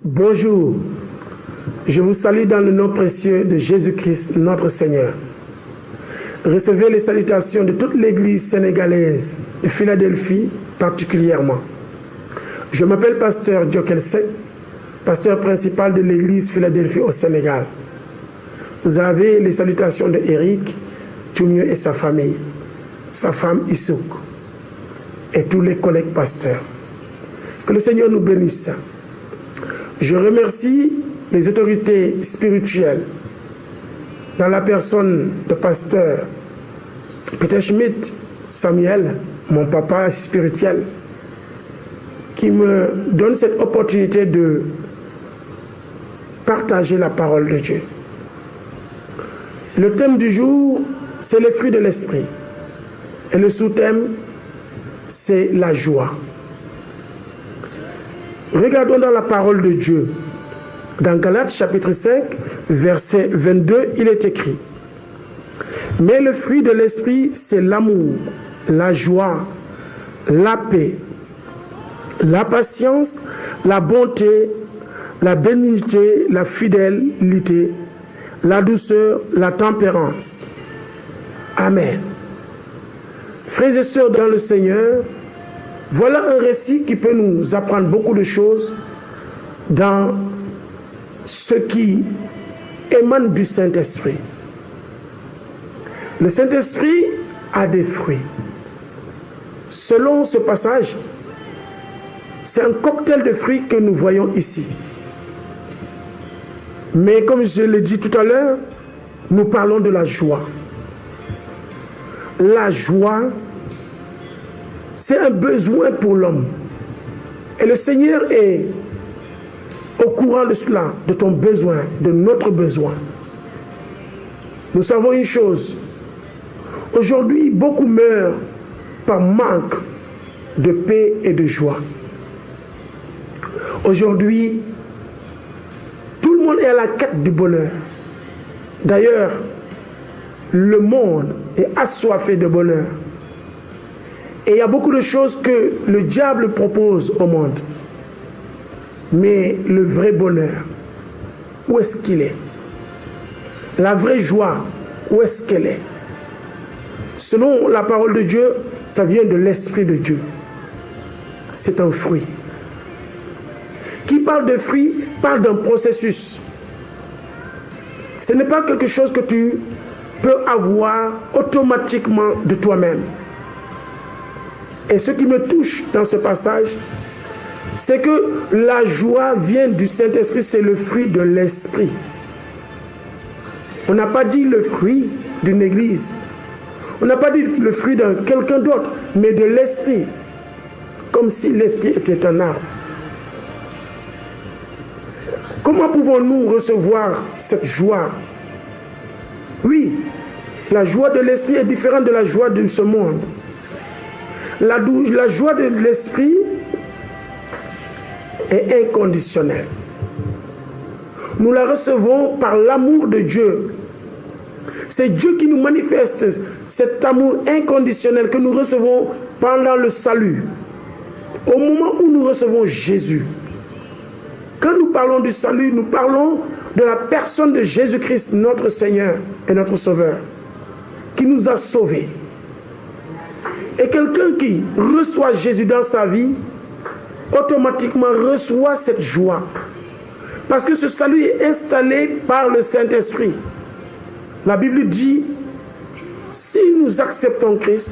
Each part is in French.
Bonjour, je vous salue dans le nom précieux de Jésus-Christ, notre Seigneur. Recevez les salutations de toute l'Église sénégalaise de Philadelphie particulièrement. Je m'appelle pasteur Diokel Seck, pasteur principal de l'Église Philadelphie au Sénégal. Vous avez les salutations de Eric, Toumio et sa famille, sa femme Issouk et tous les collègues pasteurs. Que le Seigneur nous bénisse. Je remercie les autorités spirituelles dans la personne de pasteur Peter Schmidt, Samuel, mon papa spirituel, qui me donne cette opportunité de partager la parole de Dieu. Le thème du jour, c'est les fruits de l'esprit. Et le sous-thème, c'est la joie. Regardons dans la parole de Dieu. Dans Galates chapitre 5, verset 22, il est écrit: mais le fruit de l'esprit, c'est l'amour, la joie, la paix, la patience, la bonté, la bénignité, la fidélité, la douceur, la tempérance. Amen. Frères et sœurs dans le Seigneur, voilà un récit qui peut nous apprendre beaucoup de choses dans ce qui émane du Saint-Esprit. Le Saint-Esprit a des fruits. Selon ce passage, c'est un cocktail de fruits que nous voyons ici. Mais comme je l'ai dit tout à l'heure, nous parlons de la joie. La joie, c'est un besoin pour l'homme. Et le Seigneur est au courant de cela, de ton besoin, de notre besoin. Nous savons une chose. Aujourd'hui, beaucoup meurent par manque de paix et de joie. Aujourd'hui, tout le monde est à la quête du bonheur. D'ailleurs, le monde est assoiffé de bonheur. Et il y a beaucoup de choses que le diable propose au monde. Mais le vrai bonheur, où est-ce qu'il est? La vraie joie, où est-ce qu'elle est? Selon la parole de Dieu, ça vient de l'Esprit de Dieu. C'est un fruit. Qui parle de fruit, parle d'un processus. Ce n'est pas quelque chose que tu peux avoir automatiquement de toi-même. Et ce qui me touche dans ce passage, c'est que la joie vient du Saint-Esprit, c'est le fruit de l'Esprit. On n'a pas dit le fruit d'une église. On n'a pas dit le fruit de quelqu'un d'autre, mais de l'Esprit. Comme si l'Esprit était un arbre. Comment pouvons-nous recevoir cette joie? Oui, la joie de l'Esprit est différente de la joie de ce monde. La joie de l'Esprit est inconditionnelle. Nous la recevons par l'amour de Dieu. C'est Dieu qui nous manifeste cet amour inconditionnel que nous recevons pendant le salut. Au moment où nous recevons Jésus. Quand nous parlons du salut, nous parlons de la personne de Jésus-Christ, notre Seigneur et notre Sauveur, qui nous a sauvés. Et quelqu'un qui reçoit Jésus dans sa vie, automatiquement reçoit cette joie. Parce que ce salut est installé par le Saint-Esprit. La Bible dit, si nous acceptons Christ,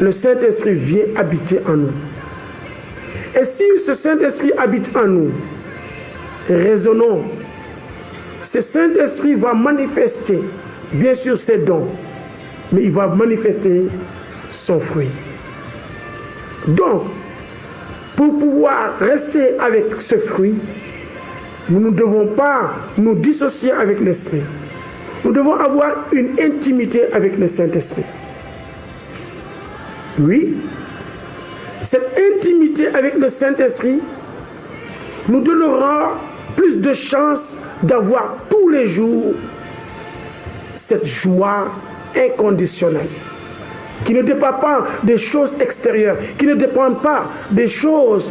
le Saint-Esprit vient habiter en nous. Et si ce Saint-Esprit habite en nous, raisonnons, ce Saint-Esprit va manifester, bien sûr, ses dons, mais il va manifester son fruit. Donc, pour pouvoir rester avec ce fruit, nous ne devons pas nous dissocier avec l'Esprit. Nous devons avoir une intimité avec le Saint-Esprit. Oui, cette intimité avec le Saint-Esprit nous donnera plus de chances d'avoir tous les jours cette joie inconditionnelle qui ne dépend pas des choses extérieures, qui ne dépend pas des choses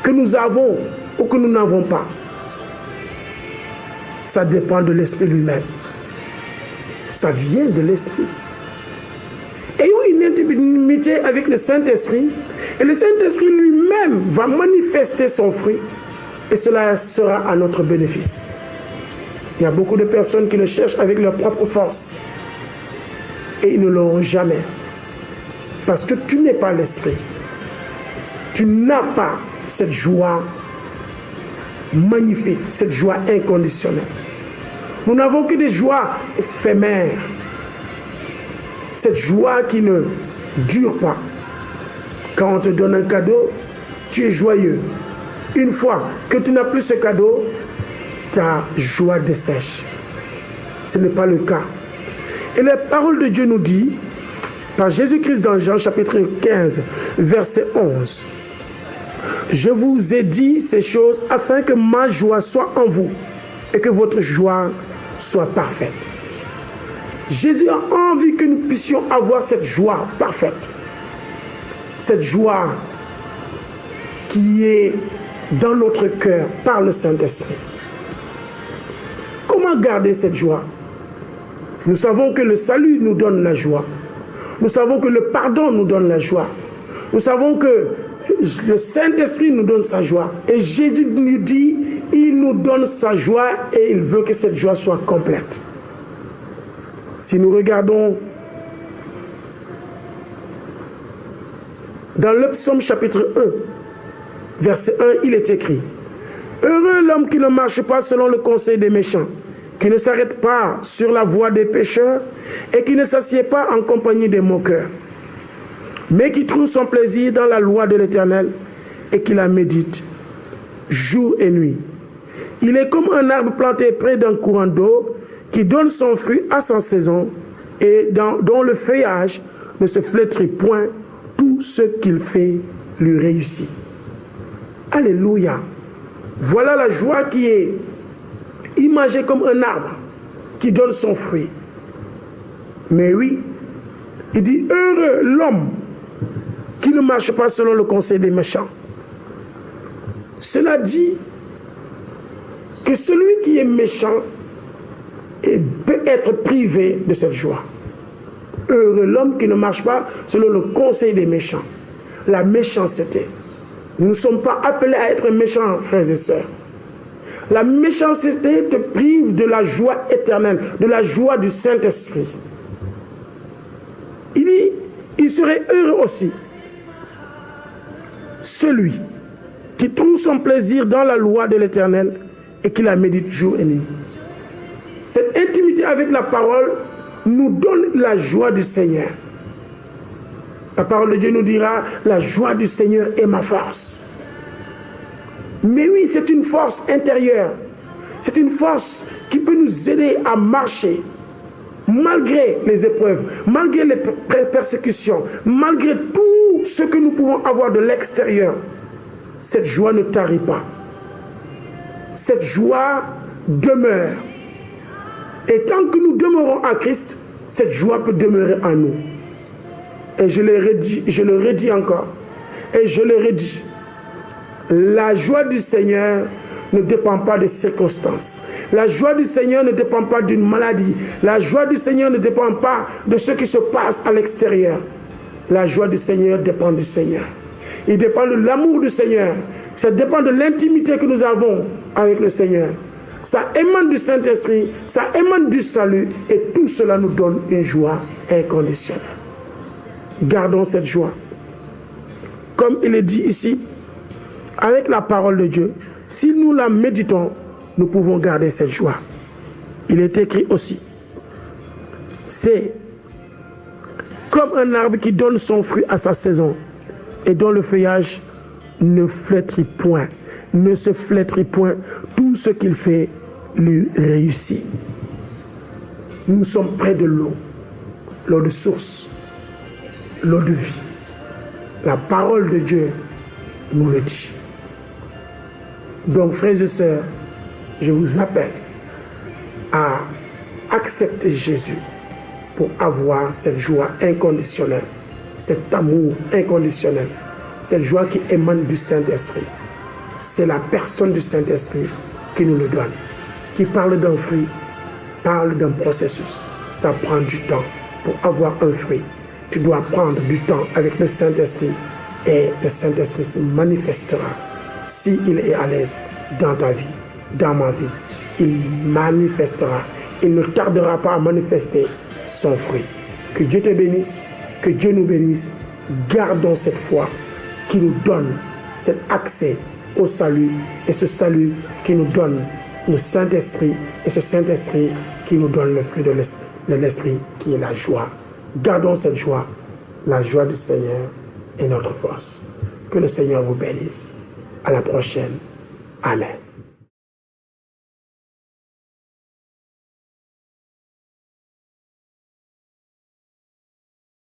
que nous avons ou que nous n'avons pas. Ça dépend de l'Esprit lui-même. Ça vient de l'Esprit. Ayons une intimité avec le Saint-Esprit, et le Saint-Esprit lui-même va manifester son fruit, et cela sera à notre bénéfice. Il y a beaucoup de personnes qui le cherchent avec leur propre force, et ils ne l'auront jamais. Parce que tu n'es pas l'Esprit. Tu n'as pas cette joie magnifique, cette joie inconditionnelle. Nous n'avons que des joies éphémères. Cette joie qui ne dure pas. Quand on te donne un cadeau, tu es joyeux. Une fois que tu n'as plus ce cadeau, ta joie dessèche. Ce n'est pas le cas. Et la parole de Dieu nous dit, par Jésus-Christ dans Jean chapitre 15, verset 11, « Je vous ai dit ces choses afin que ma joie soit en vous et que votre joie soit parfaite. » Jésus a envie que nous puissions avoir cette joie parfaite. Cette joie qui est dans notre cœur par le Saint-Esprit. Comment garder cette joie? Nous savons que le salut nous donne la joie. Nous savons que le pardon nous donne la joie. Nous savons que le Saint-Esprit nous donne sa joie. Et Jésus nous dit, il nous donne sa joie et il veut que cette joie soit complète. Si nous regardons dans le psaume chapitre 1, verset 1, il est écrit, « Heureux l'homme qui ne marche pas selon le conseil des méchants, qui ne s'arrête pas sur la voie des pécheurs et qui ne s'assied pas en compagnie des moqueurs, mais qui trouve son plaisir dans la loi de l'Éternel et qui la médite jour et nuit. Il est comme un arbre planté près d'un courant d'eau qui donne son fruit à sa saison et dont le feuillage ne se flétrit point, tout ce qu'il fait lui réussit. » Alléluia. Voilà la joie qui est imagée comme un arbre qui donne son fruit. Mais oui, il dit, heureux l'homme qui ne marche pas selon le conseil des méchants. Cela dit que celui qui est méchant peut être privé de cette joie. Heureux l'homme qui ne marche pas selon le conseil des méchants. La méchanceté. Nous ne sommes pas appelés à être méchants, frères et sœurs. La méchanceté te prive de la joie éternelle, de la joie du Saint-Esprit. Il dit, il serait heureux aussi celui qui trouve son plaisir dans la loi de l'Éternel et qui la médite jour et nuit. Cette intimité avec la parole nous donne la joie du Seigneur. La parole de Dieu nous dira, la joie du Seigneur est ma force. Mais oui, c'est une force intérieure. C'est une force qui peut nous aider à marcher malgré les épreuves, malgré les persécutions, malgré tout ce que nous pouvons avoir de l'extérieur. Cette joie ne tarit pas. Cette joie demeure. Et tant que nous demeurons en Christ, cette joie peut demeurer en nous. Et je le redis encore. Et je le redis. La joie du Seigneur ne dépend pas des circonstances. La joie du Seigneur ne dépend pas d'une maladie. La joie du Seigneur ne dépend pas de ce qui se passe à l'extérieur. La joie du Seigneur dépend du Seigneur. Il dépend de l'amour du Seigneur. Ça dépend de l'intimité que nous avons avec le Seigneur. Ça émane du Saint-Esprit, ça émane du salut, et tout cela nous donne une joie inconditionnelle. Gardons cette joie. Comme il est dit ici, avec la parole de Dieu, si nous la méditons, nous pouvons garder cette joie. Il est écrit aussi, c'est comme un arbre qui donne son fruit à sa saison et dont le feuillage ne flétrit point, ne se flétrit point, tout ce qu'il fait lui réussit. Nous sommes près de l'eau, l'eau de source, l'eau de vie. La parole de Dieu nous le dit. Donc, frères et sœurs, je vous appelle à accepter Jésus pour avoir cette joie inconditionnelle, cet amour inconditionnel, cette joie qui émane du Saint-Esprit. C'est la personne du Saint-Esprit qui nous le donne. qui parle d'un fruit parle d'un processus. Ça prend du temps pour avoir un fruit. Tu dois prendre du temps avec le Saint-Esprit et le Saint-Esprit se manifestera s'il est à l'aise dans ta vie, dans ma vie. Il manifestera. Il ne tardera pas à manifester son fruit. Que Dieu te bénisse, que Dieu nous bénisse. Gardons cette foi qui nous donne cet accès au salut et ce salut qui nous donne le Saint-Esprit et ce Saint-Esprit qui nous donne le fruit de l'Esprit qui est la joie. Gardons cette joie. La joie du Seigneur est notre force. Que le Seigneur vous bénisse. À la prochaine. Amen.